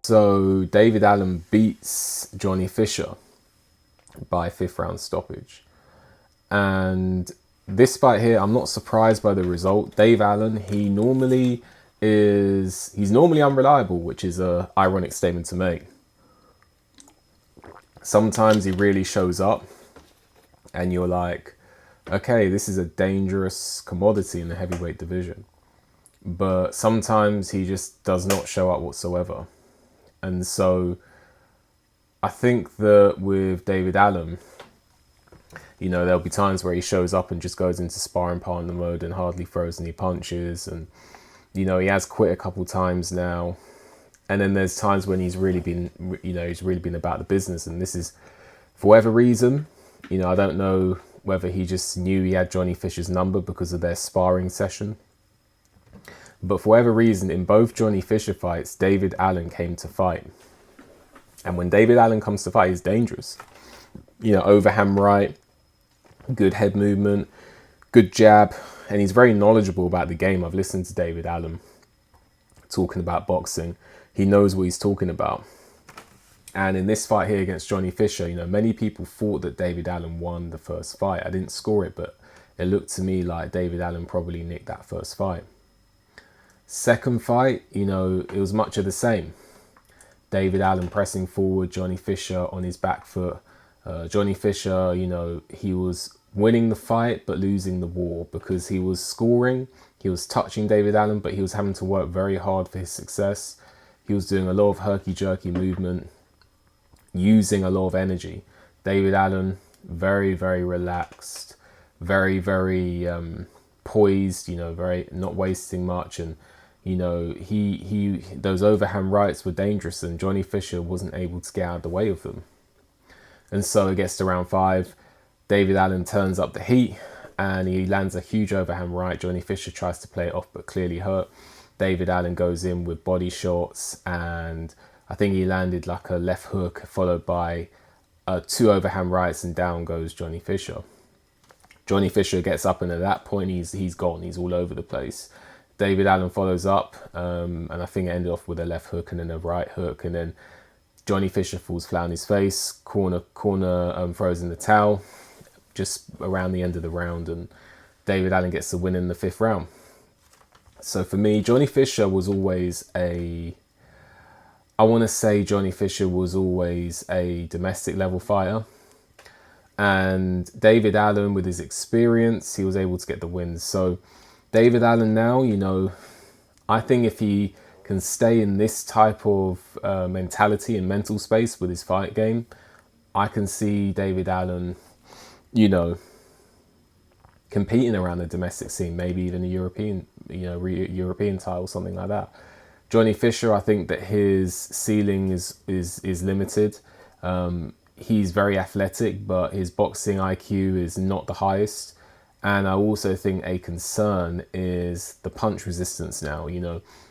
So David Allen beats Johnny Fisher by 5th round stoppage. And this fight here, I'm not surprised by the result. Dave Allen, he's normally unreliable, which is a ironic statement to make. Sometimes he really shows up and you're like, okay, this is a dangerous commodity in the heavyweight division. But sometimes he just does not show up whatsoever. And so I think that with David Allen, there'll be times where he shows up and just goes into sparring partner mode and hardly throws any punches. And, he has quit a couple times now. And then there's times when he's really been about the business. And this is, for whatever reason, I don't know whether he just knew he had Johnny Fisher's number because of their sparring session. But for whatever reason, in both Johnny Fisher fights, David Allen came to fight. And when David Allen comes to fight, he's dangerous. Overhand right, good head movement, good jab. And he's very knowledgeable about the game. I've listened to David Allen talking about boxing. He knows what he's talking about. And in this fight here against Johnny Fisher, many people thought that David Allen won the first fight. I didn't score it, but it looked to me like David Allen probably nicked that first fight. Second fight, it was much of the same. David Allen pressing forward, Johnny Fisher on his back foot. Johnny Fisher, he was winning the fight but losing the war because he was scoring. He was touching David Allen, but he was having to work very hard for his success. He was doing a lot of herky-jerky movement, using a lot of energy. David Allen, very, very relaxed, very, very poised, very not wasting much. And, he those overhand rights were dangerous and Johnny Fisher wasn't able to get out of the way of them. And so it gets to round 5. David Allen turns up the heat and he lands a huge overhand right. Johnny Fisher tries to play it off, but clearly hurt. David Allen goes in with body shots and I think he landed like a left hook followed by 2 overhand rights and down goes Johnny Fisher. Johnny Fisher gets up and at that point he's gone. He's all over the place. David Allen follows up and I think it ended off with a left hook and then a right hook, and then Johnny Fisher falls flat on his face. Corner throws in the towel just around the end of the round, and David Allen gets the win in the 5th round. So for me, Johnny Fisher was always a domestic level fighter. And David Allen, with his experience, he was able to get the wins. So David Allen now, I think if he can stay in this type of mentality and mental space with his fight game, I can see David Allen, competing around the domestic scene, maybe even a European title, something like that. Johnny Fisher, I think that his ceiling is limited. He's very athletic, but his boxing IQ is not the highest. And I also think a concern is the punch resistance now.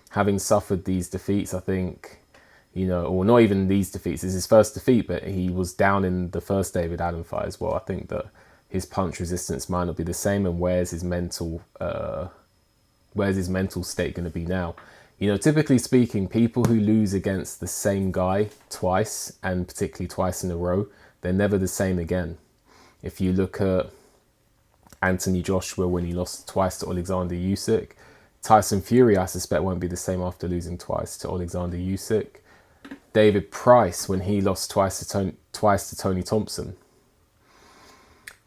Having suffered these defeats, I think, or not even these defeats, it's his first defeat, but he was down in the first David Allen fight as well. I think that his punch resistance might not be the same, and where's his mental state going to be now? Typically speaking, people who lose against the same guy twice, and particularly twice in a row, they're never the same again. If you look at Anthony Joshua when he lost twice to Alexander Usyk, Tyson Fury, I suspect, won't be the same after losing twice to Alexander Usyk. David Price when he lost twice to Tony Thompson.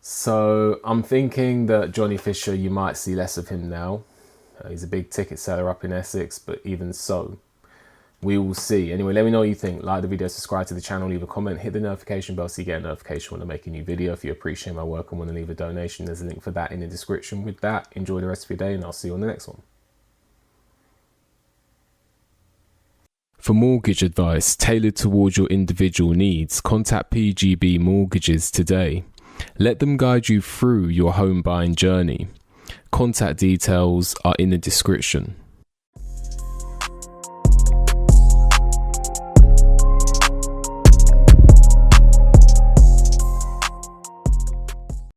So I'm thinking that Johnny Fisher, you might see less of him now. He's a big ticket seller up in Essex, but even so, we will see. Anyway, let me know what you think. Like the video, subscribe to the channel, leave a comment, hit the notification bell so you get a notification when I make a new video. If you appreciate my work and want to leave a donation, there's a link for that in the description. With that, enjoy the rest of your day and I'll see you on the next one. For mortgage advice tailored towards your individual needs, contact PGB Mortgages today. Let them guide you through your home buying journey. Contact details are in the description.